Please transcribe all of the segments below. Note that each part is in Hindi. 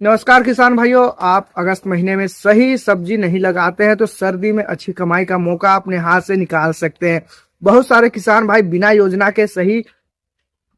नमस्कार किसान भाइयों। आप अगस्त महीने में सही सब्जी नहीं लगाते हैं तो सर्दी में अच्छी कमाई का मौका अपने हाथ से निकाल सकते हैं। बहुत सारे किसान भाई बिना योजना के सही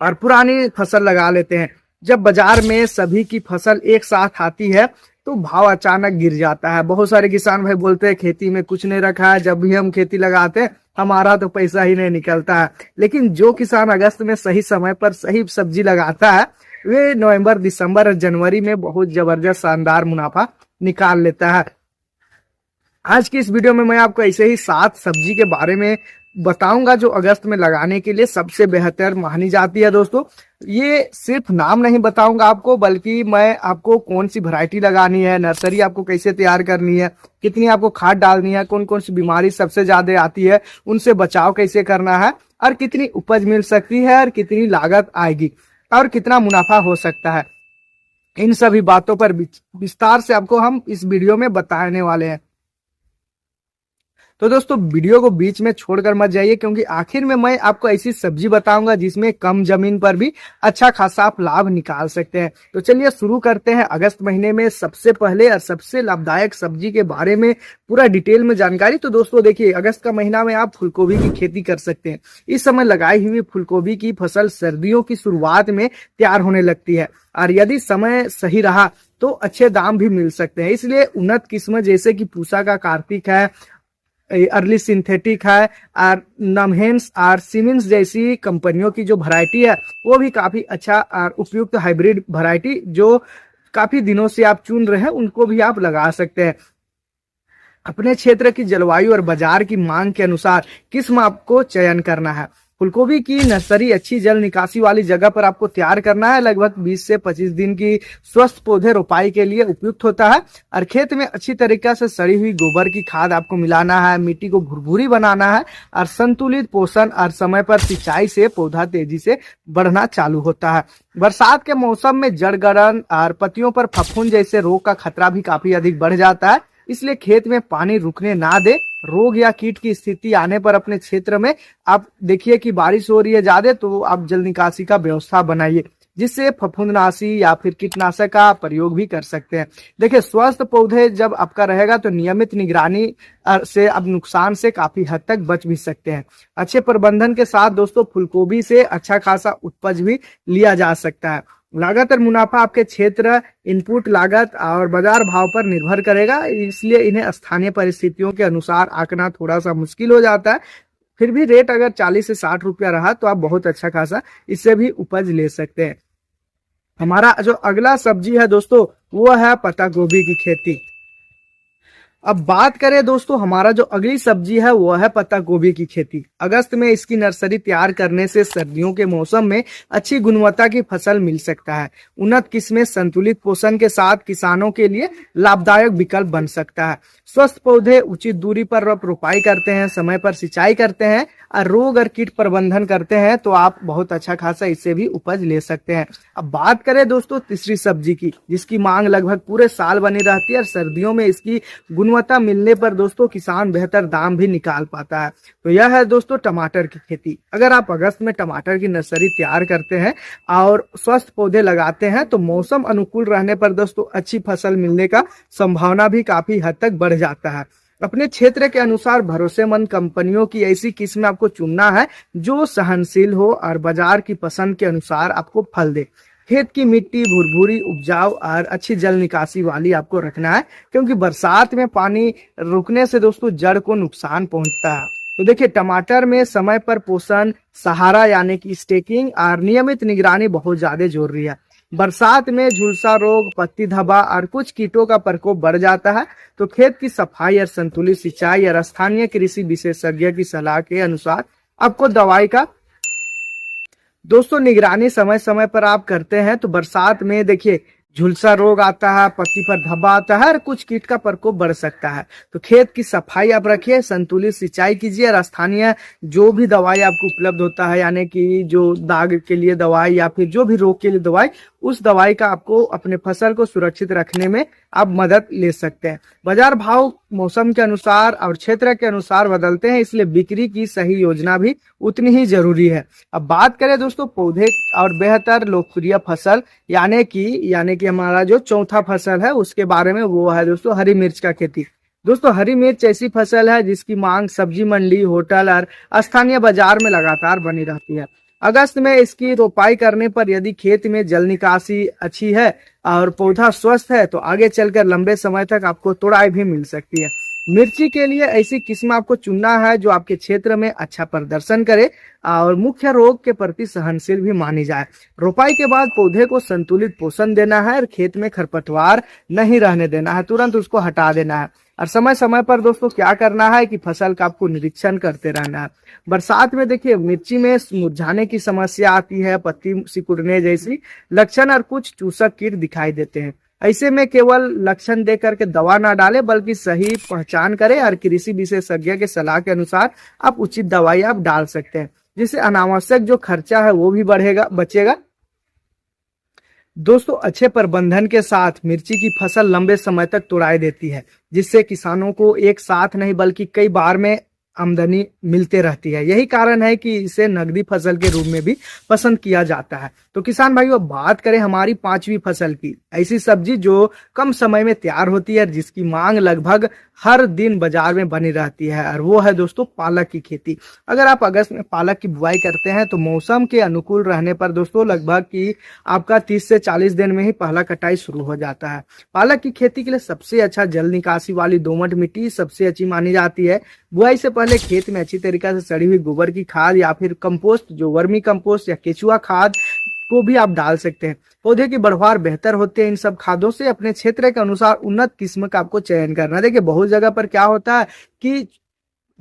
और पुरानी फसल लगा लेते हैं। जब बाजार में सभी की फसल एक साथ आती है तो भाव अचानक गिर जाता है। बहुत सारे किसान भाई बोलते हैं खेती में कुछ नहीं रखा है, जब भी हम खेती लगाते हैं हमारा तो पैसा ही नहीं निकलता है। लेकिन जो किसान अगस्त में सही समय पर सही सब्जी लगाता है वे नवंबर, दिसंबर और जनवरी में बहुत जबरदस्त शानदार मुनाफा निकाल लेता है। आज की इस वीडियो में मैं आपको ऐसे ही 7 सब्जी के बारे में बताऊंगा जो अगस्त में लगाने के लिए सबसे बेहतर मानी जाती है। दोस्तों, ये सिर्फ नाम नहीं बताऊंगा आपको, बल्कि मैं आपको कौन सी वैरायटी लगानी है, नर्सरी आपको कैसे तैयार करनी है, कितनी आपको खाद डालनी है, कौन कौन सी बीमारी सबसे ज्यादा आती है, उनसे बचाव कैसे करना है, और कितनी उपज मिल सकती है, और कितनी लागत आएगी, और कितना मुनाफा हो सकता है। इन सभी बातों पर विस्तार से आपको हम इस वीडियो में बताने वाले हैं। तो दोस्तों, वीडियो को बीच में छोड़कर मत जाइए, क्योंकि आखिर में मैं आपको ऐसी सब्जी बताऊंगा जिसमें कम जमीन पर भी अच्छा खासा आप लाभ निकाल सकते हैं। तो चलिए शुरू करते हैं अगस्त महीने में सबसे पहले और सबसे लाभदायक सब्जी के बारे में पूरा डिटेल में जानकारी। तो दोस्तों देखिए, अगस्त का महीना में आप फूलगोभी की खेती कर सकते हैं। इस समय लगाई हुई फूलगोभी की फसल सर्दियों की शुरुआत में तैयार होने लगती है, और यदि समय सही रहा तो अच्छे दाम भी मिल सकते हैं। इसलिए उन्नत किस्म जैसे कि पूसा का कार्तिक है, अर्ली सिंथेटिक है, और नमहेंस और सीमेंस जैसी कंपनियों की जो वैरायटी है वो भी काफी अच्छा और उपयुक्त हाइब्रिड वैरायटी जो काफी दिनों से आप चुन रहे हैं उनको भी आप लगा सकते हैं। अपने क्षेत्र की जलवायु और बाजार की मांग के अनुसार किस्म आपको चयन करना है। फूलगोभी की नर्सरी अच्छी जल निकासी वाली जगह पर आपको तैयार करना है। लगभग 20 से 25 दिन की स्वस्थ पौधे रोपाई के लिए उपयुक्त होता है, और खेत में अच्छी तरीके से सड़ी हुई गोबर की खाद आपको मिलाना है, मिट्टी को भुरभुरी बनाना है, और संतुलित पोषण और समय पर सिंचाई से पौधा तेजी से बढ़ना चालू होता है। बरसात के मौसम में जड़ गलन और पत्तियों पर फफूंद जैसे रोग का खतरा भी काफी अधिक बढ़ जाता है, इसलिए खेत में पानी रुकने ना दे। रोग या कीट की स्थिति आने पर अपने क्षेत्र में आप देखिए कि बारिश हो रही है ज्यादा, तो आप जल निकासी का व्यवस्था बनाइए, जिससे फफूंदनाशी या फिर कीटनाशक का प्रयोग भी कर सकते हैं। देखिए, स्वस्थ पौधे जब आपका रहेगा तो नियमित निगरानी से आप नुकसान से काफी हद तक बच भी सकते हैं। अच्छे प्रबंधन के साथ दोस्तों फूलगोभी से अच्छा खासा उपज भी लिया जा सकता है। लागत और मुनाफा आपके क्षेत्र, इनपुट लागत और बाजार भाव पर निर्भर करेगा, इसलिए इन्हें स्थानीय परिस्थितियों के अनुसार आंकना थोड़ा सा मुश्किल हो जाता है। फिर भी रेट अगर 40 से 60 रुपया रहा तो आप बहुत अच्छा खासा इससे भी उपज ले सकते हैं। हमारा जो अगला सब्जी है दोस्तों वो है पत्ता गोभी की खेती। अब बात करें दोस्तों, हमारा जो अगली सब्जी है वो है पत्ता गोभी की खेती। अगस्त में इसकी नर्सरी तैयार करने से सर्दियों के मौसम में अच्छी गुणवत्ता की फसल मिल सकता है। उन्नत किस्में संतुलित पोषण के साथ किसानों के लिए लाभदायक विकल्प बन सकता है। स्वस्थ पौधे उचित दूरी पर रोपाई करते हैं, समय पर सिंचाई करते हैं, और रोग और कीट प्रबंधन करते हैं तो आप बहुत अच्छा खासा इससे भी उपज ले सकते हैं। अब बात करें दोस्तों तीसरी सब्जी की, जिसकी मांग लगभग पूरे साल बनी रहती है, और सर्दियों में इसकी गुणवत्ता मिलने पर दोस्तों किसान बेहतर दाम भी निकाल पाता है। तो यह है दोस्तों टमाटर की खेती। अगर आप अगस्त में टमाटर की नर्सरी तैयार करते हैं और स्वस्थ पौधे लगाते हैं तो मौसम अनुकूल रहने पर दोस्तों अच्छी फसल मिलने का संभावना भी काफी हद तक बढ़ जाता है। अपने क्षेत्र के अनुसार भरोसेमंद कंपनियों की ऐसी किस्म आपको चुनना है जो सहनशील हो और बाजार की पसंद के अनुसार आपको फल दे। खेत की मिट्टी भुरभुरी, उपजाऊ और अच्छी जल निकासी वाली आपको रखना है, क्योंकि बरसात में पानी रुकने से दोस्तों जड़ को नुकसान पहुंचता है। तो देखिए, टमाटर में समय पर पोषण, सहारा यानी कि स्टेकिंग और नियमित निगरानी बहुत ज्यादा जरूरी है। बरसात में झुलसा रोग, पत्ती धब्बा और कुछ कीटों का प्रकोप बढ़ जाता है, तो खेत की सफाई और संतुलित सिंचाई और स्थानीय कृषि विशेषज्ञ की सलाह के अनुसार आपको दवाई का दोस्तों निगरानी समय समय पर आप करते हैं तो बरसात में देखिए झुलसा रोग आता है, पत्ती पर धब्बा आता है और कुछ कीट का प्रकोप बढ़ सकता है। तो खेत की सफाई आप रखिए, संतुलित सिंचाई कीजिए, और स्थानीय जो भी दवाई आपको उपलब्ध होता है, यानी कि जो दाग के लिए दवाई या फिर जो भी रोग के लिए दवाई, उस दवाई का आपको अपने फसल को सुरक्षित रखने में आप मदद ले सकते हैं। बाजार भाव मौसम के अनुसार और क्षेत्र के अनुसार बदलते हैं, इसलिए बिक्री की सही योजना भी उतनी ही जरूरी है। अब बात करें दोस्तों पौधे और बेहतर लोकप्रिय फसल यानी कि हमारा जो चौथा फसल है उसके बारे में, वो है दोस्तों हरी मिर्च का खेती। दोस्तों हरी मिर्च ऐसी फसल है जिसकी मांग सब्जी मंडी, होटल और स्थानीय बाजार में लगातार बनी रहती है। अगस्त में इसकी रोपाई करने पर यदि खेत में जल निकासी अच्छी है और पौधा स्वस्थ है तो आगे चलकर लंबे समय तक आपको तुड़ाई भी मिल सकती है। मिर्ची के लिए ऐसी किस्म आपको चुनना है जो आपके क्षेत्र में अच्छा प्रदर्शन करे और मुख्य रोग के प्रति सहनशील भी मानी जाए। रोपाई के बाद पौधे को संतुलित पोषण देना है और खेत में खरपतवार नहीं रहने देना है, तुरंत उसको हटा देना है। और समय समय पर दोस्तों क्या करना है कि फसल का आपको निरीक्षण करते रहना है। बरसात में देखिए मिर्ची में मुरझाने की समस्या आती है, पत्ती सिकुड़ने जैसी लक्षण और कुछ चूसक कीट दिखाई देते हैं। ऐसे में केवल लक्षण देख करके दवा ना डाले बल्कि सही पहचान करें और कृषि विशेषज्ञ के सलाह के अनुसार आप उचित दवाई आप डाल सकते हैं, जिससे अनावश्यक जो खर्चा है वो भी बचेगा। दोस्तों अच्छे प्रबंधन के साथ मिर्ची की फसल लंबे समय तक तुड़ाई देती है, जिससे किसानों को एक साथ नहीं बल्कि कई बार में आमदनी मिलते रहती है। यही कारण है कि इसे नगदी फसल के रूप में भी पसंद किया जाता है। तो किसान भाइयों बात करें हमारी पांचवी फसल की, ऐसी सब्जी जो कम समय में तैयार होती है, जिसकी मांग लगभग हर दिन बाजार में बनी रहती है, और वो है दोस्तों पालक की खेती। अगर आप अगस्त में पालक की बुआई करते हैं तो मौसम के अनुकूल रहने पर दोस्तों लगभग की आपका 30 से 40 दिन में ही पहला कटाई शुरू हो जाता है। पालक की खेती के लिए सबसे अच्छा जल निकासी वाली दोमट मिट्टी सबसे अच्छी मानी जाती है। बुआई से पहले खेत में अच्छी तरीके से सड़ी हुई गोबर की खाद या फिर कंपोस्ट, जो वर्मी कंपोस्ट या केचुआ खाद को भी आप डाल सकते हैं। पौधे की बढ़वार बेहतर होते हैं इन सब खादों से। अपने क्षेत्र के अनुसार उन्नत किस्म का आपको चयन करना है। देखिए बहुत जगह पर क्या होता है कि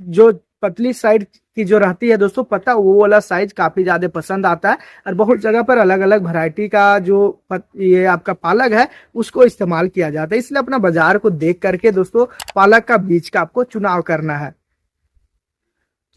जो पतली साइड की जो रहती है दोस्तों पत्ता, वो वाला साइज काफी ज्यादा पसंद आता है, और बहुत जगह पर अलग अलग वैरायटी का जो ये आपका पालक है उसको इस्तेमाल किया जाता है। इसलिए अपना बाजार को देख करके दोस्तों पालक का बीज का आपको चुनाव करना है।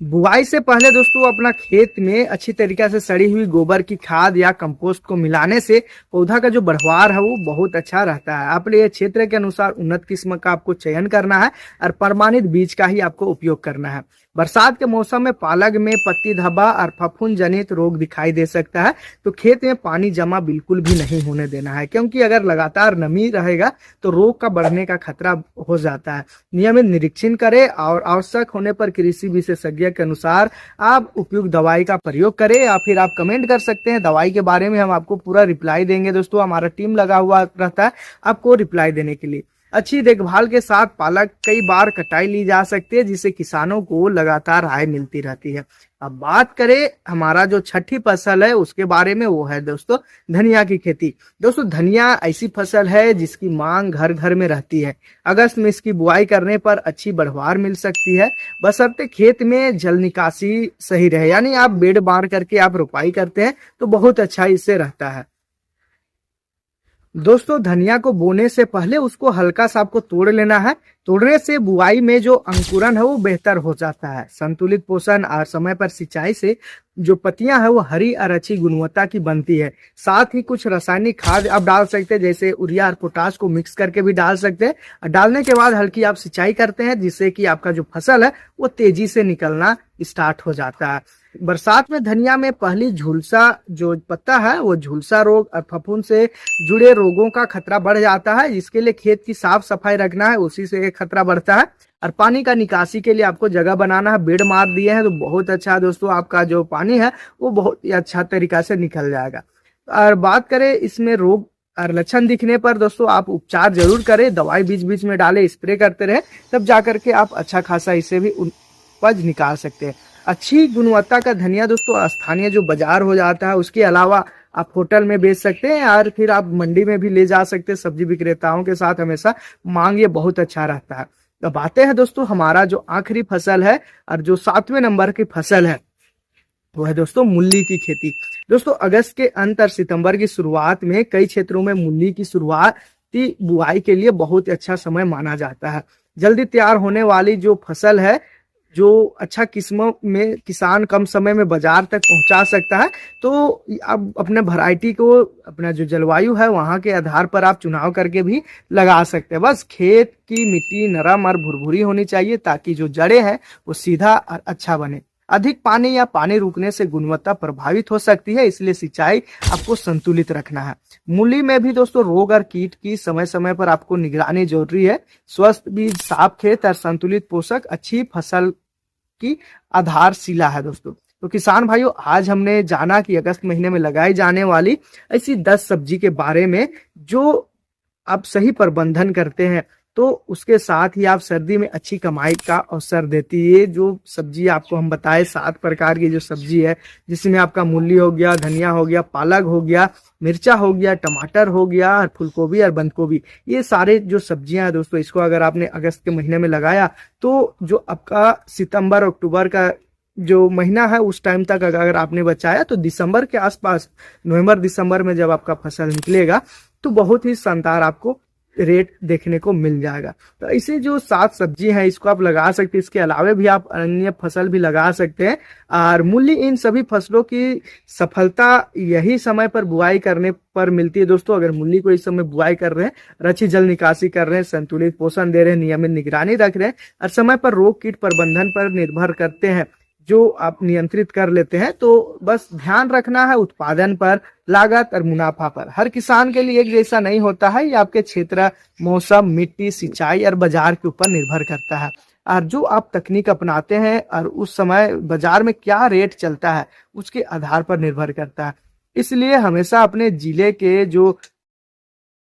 बुआई से पहले दोस्तों अपना खेत में अच्छी तरीके से सड़ी हुई गोबर की खाद या कंपोस्ट को मिलाने से पौधा का जो बढ़वार है वो बहुत अच्छा रहता है। अपने क्षेत्र के अनुसार उन्नत किस्म का आपको चयन करना है और प्रमाणित बीज का ही आपको उपयोग करना है। बरसात के मौसम में पालक में पत्ती धब्बा और फफूंद जनित रोग दिखाई दे सकता है, तो खेत में पानी जमा बिल्कुल भी नहीं होने देना है, क्योंकि अगर लगातार नमी रहेगा तो रोग का बढ़ने का खतरा हो जाता है। नियमित निरीक्षण करें और आवश्यक होने पर कृषि विशेषज्ञ के अनुसार आप उपयुक्त दवाई का प्रयोग करें, या फिर आप कमेंट कर सकते हैं। दवाई के बारे में हम आपको पूरा रिप्लाई देंगे दोस्तों, हमारा टीम लगा हुआ रहता है आपको रिप्लाई देने के लिए। अच्छी देखभाल के साथ पालक कई बार कटाई ली जा सकती है, जिससे किसानों को लगातार आय मिलती रहती है। अब बात करें हमारा जो छठी फसल है उसके बारे में, वो है दोस्तों धनिया की खेती। दोस्तों धनिया ऐसी फसल है जिसकी मांग घर घर में रहती है। अगस्त में इसकी बुआई करने पर अच्छी बढ़वार मिल सकती है, बशर्ते खेत में जल निकासी सही रहे, यानी आप बेड़ बार करके आप रोपाई करते हैं तो बहुत अच्छा इससे रहता है। दोस्तों धनिया को बोने से पहले उसको हल्का सा आपको तोड़ लेना है। तोड़ने से बुआई में जो अंकुरन है वो बेहतर हो जाता है। संतुलित पोषण और समय पर सिंचाई से जो पत्तियां है वो हरी और अच्छी गुणवत्ता की बनती है। साथ ही कुछ रासायनिक खाद आप डाल सकते हैं, जैसे यूरिया और पोटाश को मिक्स करके भी डाल सकते हैं। डालने के बाद हल्की आप सिंचाई करते हैं, जिससे कि आपका जो फसल है वो तेजी से निकलना स्टार्ट हो जाता है। बरसात में धनिया में पहली झुलसा जो पत्ता है वो झुलसा रोग और फफूंद से जुड़े रोगों का खतरा बढ़ जाता है। इसके लिए खेत की साफ सफाई रखना है, उसी से खतरा बढ़ता है। और पानी का निकासी के लिए आपको जगह बनाना है। बेड़ मार दिए हैं तो बहुत अच्छा दोस्तों आपका जो पानी है वो बहुत ही अच्छा तरीका से निकल जाएगा। और बात करें इसमें रोग और लक्षण दिखने पर दोस्तों आप उपचार जरूर करें, दवाई बीच बीच में डालें, स्प्रे करते रहे, तब जाकर के आप अच्छा खासा इससे भी उपज निकाल सकते हैं। अच्छी गुणवत्ता का धनिया दोस्तों स्थानीय जो बाजार हो जाता है उसके अलावा आप होटल में बेच सकते हैं, और फिर आप मंडी में भी ले जा सकते हैं। सब्जी विक्रेताओं के साथ हमेशा मांग ये बहुत अच्छा रहता है। अब आते हैं दोस्तों हमारा जो आखिरी फसल है और जो 7वें नंबर की फसल है वो है दोस्तों मूली की खेती। दोस्तों अगस्त के अंत और सितंबर की शुरुआत में कई क्षेत्रों में मूली की शुरुआती बुआई के लिए बहुत अच्छा समय माना जाता है। जल्दी तैयार होने वाली जो फसल है, जो अच्छा किस्मों में किसान कम समय में बाजार तक पहुंचा सकता है। तो आप अपने वैरायटी को, अपना जो जलवायु है वहां के आधार पर आप चुनाव करके भी लगा सकते हैं। बस खेत की मिट्टी नरम और भुरभुरी होनी चाहिए ताकि जो जड़ें हैं वो सीधा और अच्छा बने। अधिक पानी या पानी रुकने से गुणवत्ता प्रभावित हो सकती है, इसलिए सिंचाई आपको संतुलित रखना है। मूली में भी दोस्तों रोग और कीट की समय समय पर आपको निगरानी जरूरी है। स्वस्थ बीज, साफ खेत और संतुलित पोषक अच्छी फसल की आधारशिला है दोस्तों। तो किसान भाइयों, आज हमने जाना कि अगस्त महीने में लगाई जाने वाली ऐसी 10 सब्जी के बारे में जो आप सही प्रबंधन करते हैं तो उसके साथ ही आप सर्दी में अच्छी कमाई का अवसर देती है। जो सब्जी आपको हम बताए 7 प्रकार की जो सब्जी है, जिसमें आपका मूली हो गया, धनिया हो गया, पालक हो गया, मिर्चा हो गया, टमाटर हो गया, फूल गोभी और बंद गोभी, ये सारे जो सब्जियां हैं दोस्तों, इसको अगर आपने अगस्त के महीने में लगाया तो जो आपका सितंबर अक्टूबर का जो महीना है उस टाइम तक अगर आपने बचाया तो दिसंबर के आसपास, नवंबर दिसंबर में जब आपका फसल निकलेगा तो बहुत ही शानदार आपको रेट देखने को मिल जाएगा। तो ऐसे जो 7 सब्जी हैं इसको आप लगा सकते हैं। इसके अलावा भी आप अन्य फसल भी लगा सकते हैं। और मूल्य इन सभी फसलों की सफलता यही समय पर बुआई करने पर मिलती है दोस्तों। अगर मूली को इस समय बुआई कर रहे हैं, अच्छी जल निकासी कर रहे हैं, संतुलित पोषण दे रहे हैं, नियमित निगरानी रख रहे हैं और समय पर रोग कीट प्रबंधन पर निर्भर करते हैं, जो आप नियंत्रित कर लेते हैं, तो बस ध्यान रखना है उत्पादन पर, लागत और मुनाफा पर। हर किसान के लिए एक जैसा नहीं होता है, ये आपके क्षेत्र, मौसम, मिट्टी, सिंचाई और बाजार के ऊपर निर्भर करता है। और जो आप तकनीक अपनाते हैं और उस समय बाजार में क्या रेट चलता है उसके आधार पर निर्भर करता है। इसलिए हमेशा अपने जिले के जो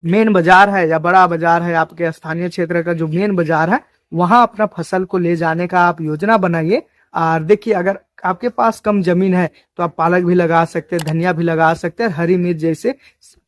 मेन बाजार है या बड़ा बाजार है, आपके स्थानीय क्षेत्र का जो मेन बाजार है, वहां अपना फसल को ले जाने का आप योजना बनाइए। और देखिए, अगर आपके पास कम जमीन है तो आप पालक भी लगा सकते हैं, धनिया भी लगा सकते हैं, हरी मिर्च जैसे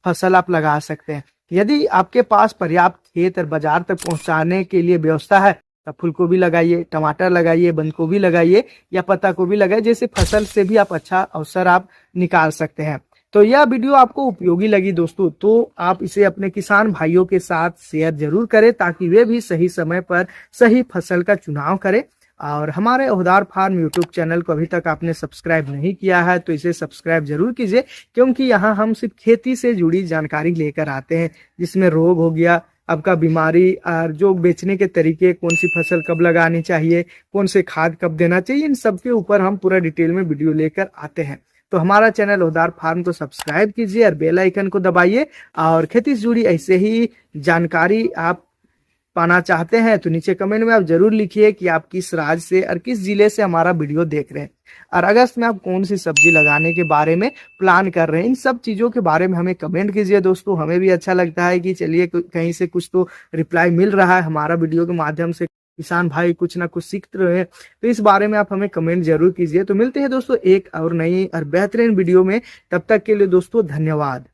फसल आप लगा सकते हैं। यदि आपके पास पर्याप्त खेत और बाजार तक पहुंचाने के लिए व्यवस्था है तो फूल गोभी लगाइए, टमाटर लगाइए, बंद गोभी लगाइए या पत्ता गोभी लगाइए, जैसे फसल से भी आप अच्छा अवसर आप निकाल सकते हैं। तो यह वीडियो आपको उपयोगी लगी दोस्तों तो आप इसे अपने किसान भाइयों के साथ शेयर जरूर करें ताकि वे भी सही समय पर सही फसल का चुनाव करें। और हमारे ओहदार फार्म यूट्यूब चैनल को अभी तक आपने सब्सक्राइब नहीं किया है तो इसे सब्सक्राइब जरूर कीजिए, क्योंकि यहाँ हम सिर्फ खेती से जुड़ी जानकारी लेकर आते हैं, जिसमें रोग हो गया, आपका बीमारी और जो बेचने के तरीके, कौन सी फसल कब लगानी चाहिए, कौन से खाद कब देना चाहिए, इन सब के ऊपर हम पूरा डिटेल में वीडियो लेकर आते हैं। तो हमारा चैनल ओहदार फार्म को सब्सक्राइब कीजिए और बेल आइकन को दबाइए। और खेती से जुड़ी ऐसे ही जानकारी आप पाना चाहते हैं तो नीचे कमेंट में आप जरूर लिखिए कि आप किस राज्य से और किस जिले से हमारा वीडियो देख रहे हैं, और अगस्त में आप कौन सी सब्जी लगाने के बारे में प्लान कर रहे हैं। इन सब चीजों के बारे में हमें कमेंट कीजिए दोस्तों। हमें भी अच्छा लगता है कि चलिए कहीं से कुछ तो रिप्लाई मिल रहा है, हमारा वीडियो के माध्यम से किसान भाई कुछ ना कुछ सीख रहे हैं। तो इस बारे में आप हमें कमेंट जरूर कीजिए। तो मिलते हैं दोस्तों एक और नई और बेहतरीन वीडियो में, तब तक के लिए दोस्तों धन्यवाद।